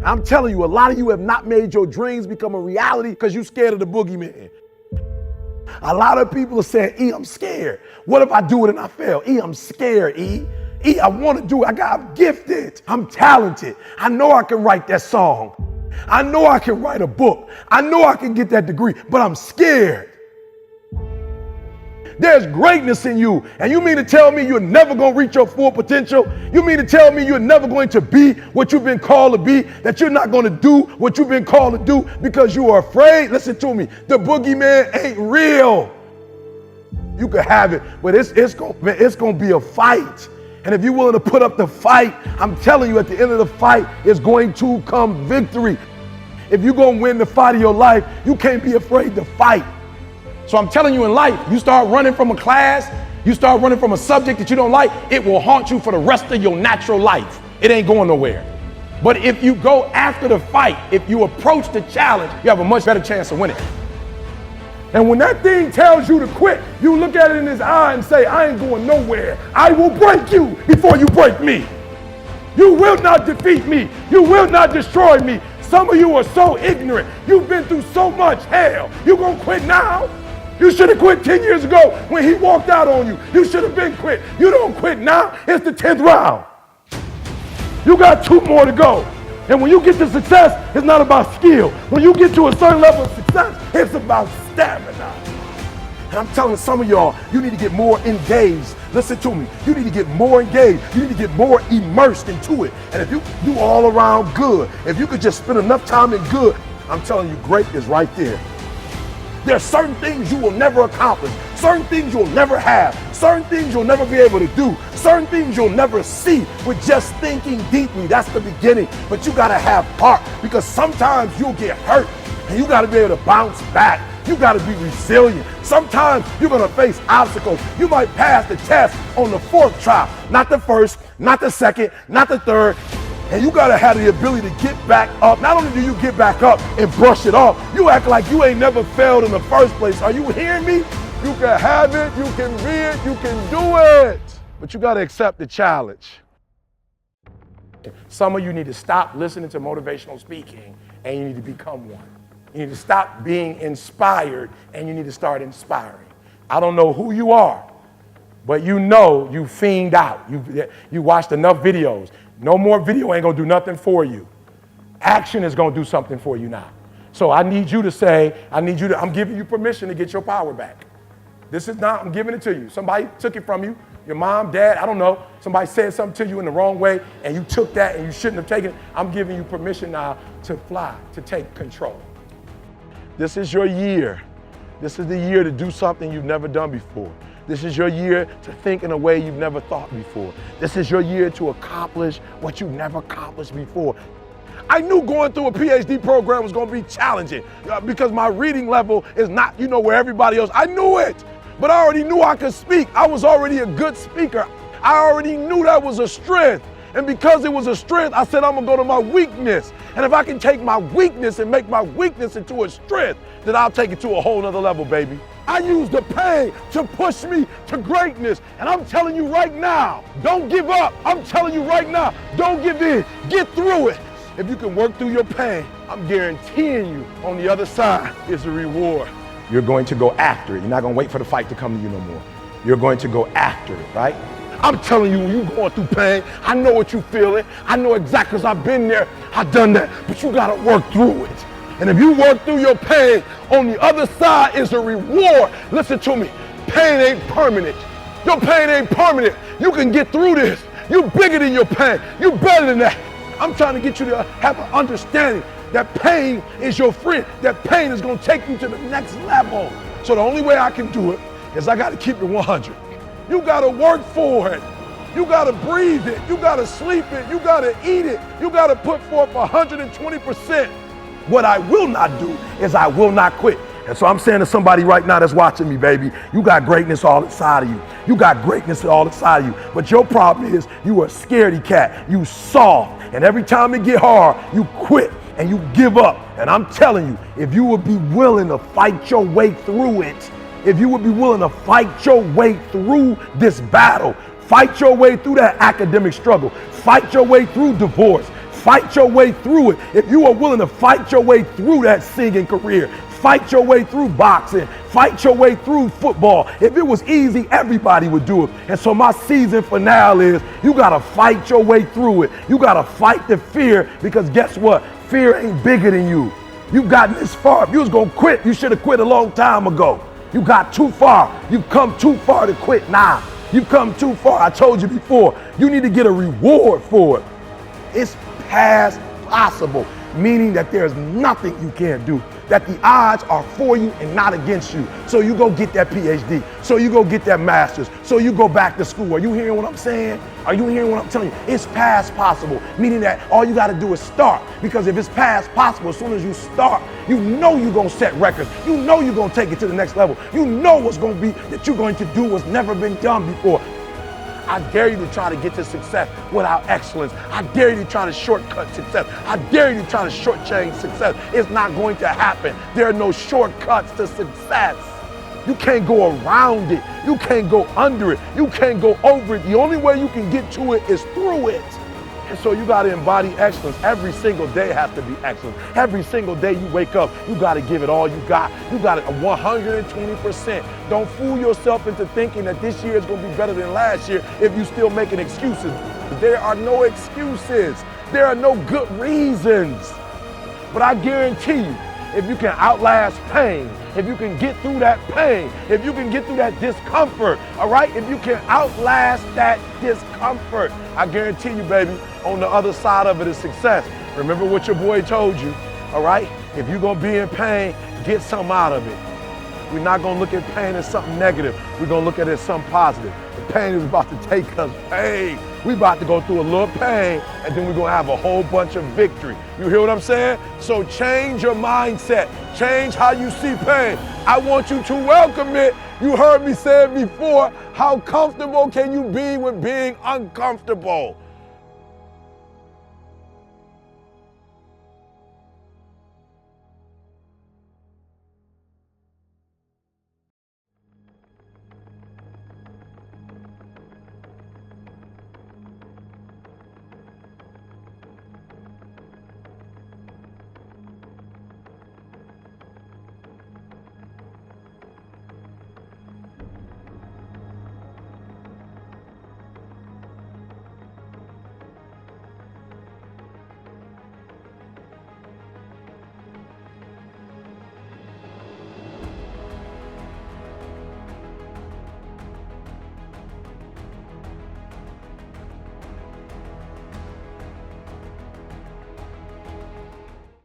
I'm telling you, a lot of you have not made your dreams become a reality because you're scared of the boogeyman. A lot of people are saying, E, I'm scared. What if I do it and I fail? E, I'm scared, E. E, I want to do it. I'm gifted. I'm talented. I know I can write that song. I know I can write a book. I know I can get that degree, but I'm scared. There's greatness in you. And you mean to tell me you're never going to reach your full potential? You mean to tell me you're never going to be what you've been called to be? That you're not going to do what you've been called to do because you are afraid? Listen to me. The boogeyman ain't real. You can have it, but it's going to be a fight. And if you're willing to put up the fight, I'm telling you, at the end of the fight is going to come victory. If you're going to win the fight of your life, you can't be afraid to fight. So I'm telling you, in life, you start running from a class, you start running from a subject that you don't like, it will haunt you for the rest of your natural life. It ain't going nowhere. But if you go after the fight, if you approach the challenge, you have a much better chance of winning. And when that thing tells you to quit, you look at it in his eye and say, I ain't going nowhere. I will break you before you break me. You will not defeat me. You will not destroy me. Some of you are so ignorant. You've been through so much hell. You gonna quit now? You should have quit 10 years ago when he walked out on you. You should have been quit. You don't quit now. It's the 10th round. You got 2 more to go. And when you get to success, it's not about skill. When you get to a certain level of success, it's about stamina. And I'm telling some of y'all, you need to get more engaged. Listen to me. You need to get more engaged. You need to get more immersed into it. And if you do all around good, if you could just spend enough time in good, I'm telling you, great is right there. There are certain things you will never accomplish, certain things you'll never have, certain things you'll never be able to do, certain things you'll never see with just thinking deeply. That's the beginning. But you gotta have heart, because sometimes you'll get hurt and you gotta be able to bounce back. You gotta be resilient. Sometimes you're gonna face obstacles. You might pass the test on the 4th try, not the 1st, not the 2nd, not the 3rd. And you gotta have the ability to get back up. Not only do you get back up and brush it off, you act like you ain't never failed in the first place. Are you hearing me? You can have it, you can be it, you can do it. But you gotta accept the challenge. Some of you need to stop listening to motivational speaking and you need to become one. You need to stop being inspired and you need to start inspiring. I don't know who you are, but you know you fiend out. You watched enough videos. No more video ain't gonna do nothing for you. Action is gonna do something for you now. So I need you to say, I'm giving you permission to get your power back. This is not, I'm giving it to you. Somebody took it from you, your mom, dad, I don't know. Somebody said something to you in the wrong way and you took that and you shouldn't have taken it. I'm giving you permission now to fly, to take control. This is your year. This is the year to do something you've never done before. This is your year to think in a way you've never thought before. This is your year to accomplish what you've never accomplished before. I knew going through a PhD program was going to be challenging because my reading level is not, where everybody else. I knew it, but I already knew I could speak. I was already a good speaker. I already knew that was a strength. And because it was a strength, I said, I'm gonna go to my weakness. And if I can take my weakness and make my weakness into a strength, then I'll take it to a whole nother level, baby. I use the pain to push me to greatness. And I'm telling you right now, don't give up. I'm telling you right now, don't give in. Get through it. If you can work through your pain, I'm guaranteeing you on the other side is a reward. You're going to go after it. You're not gonna wait for the fight to come to you no more. You're going to go after it, right? I'm telling you, when you going through pain, I know what you're feeling. I know exactly because I've been there. I've done that. But you got to work through it. And if you work through your pain, on the other side is a reward. Listen to me. Pain ain't permanent. Your pain ain't permanent. You can get through this. You're bigger than your pain. You're better than that. I'm trying to get you to have an understanding that pain is your friend. That pain is going to take you to the next level. So the only way I can do it is I got to keep it 100. You gotta work for it. You gotta breathe it. You gotta sleep it. You gotta eat it. You gotta put forth 120%. What I will not do is I will not quit. And so I'm saying to somebody right now that's watching me, baby, you got greatness all inside of you. You got greatness all inside of you. But your problem is you a scaredy cat. You soft. And every time it get hard, you quit and you give up. And I'm telling you, if you would be willing to fight your way through it, if you would be willing to fight your way through this battle, fight your way through that academic struggle, fight your way through divorce, fight your way through it, if you are willing to fight your way through that singing career, fight your way through boxing, fight your way through football. If it was easy, everybody would do it. And so my season finale is you got to fight your way through it. You got to fight the fear, because guess what? Fear ain't bigger than you. You've gotten this far. If you was going to quit, you should have quit a long time ago. You got too far. You've come too far to quit now. You've come too far. I told you before, you need to get a reward for it. It's past possible, meaning that there's nothing you can't do, that the odds are for you and not against you. So you go get that PhD. So you go get that master's. So you go back to school. Are you hearing what I'm saying? Are you hearing what I'm telling you? It's past possible, meaning that all you got to do is start. Because if it's past possible, as soon as you start, you know you're going to set records. You know you're going to take it to the next level. You know what's going to be that you're going to do what's never been done before. I dare you to try to get to success without excellence. I dare you to try to shortcut success. I dare you to try to shortchange success. It's not going to happen. There are no shortcuts to success. You can't go around it. You can't go under it. You can't go over it. The only way you can get to it is through it. And so you got to embody excellence. Every single day has to be excellent. Every single day you wake up, you got to give it all you got. You got it 120%. Don't fool yourself into thinking that this year is going to be better than last year if you're still making excuses. There are no excuses. There are no good reasons. But I guarantee you, if you can outlast pain, if you can get through that pain, if you can get through that discomfort, all right? If you can outlast that discomfort, I guarantee you, baby, on the other side of it is success. Remember what your boy told you, all right? If you're gonna be in pain, get something out of it. We're not gonna look at pain as something negative. We're gonna look at it as something positive. The pain is about to take us pain. We about to go through a little pain, and then we're gonna have a whole bunch of victory. You hear what I'm saying? So change your mindset. Change how you see pain. I want you to welcome it. You heard me say it before. How comfortable can you be with being uncomfortable?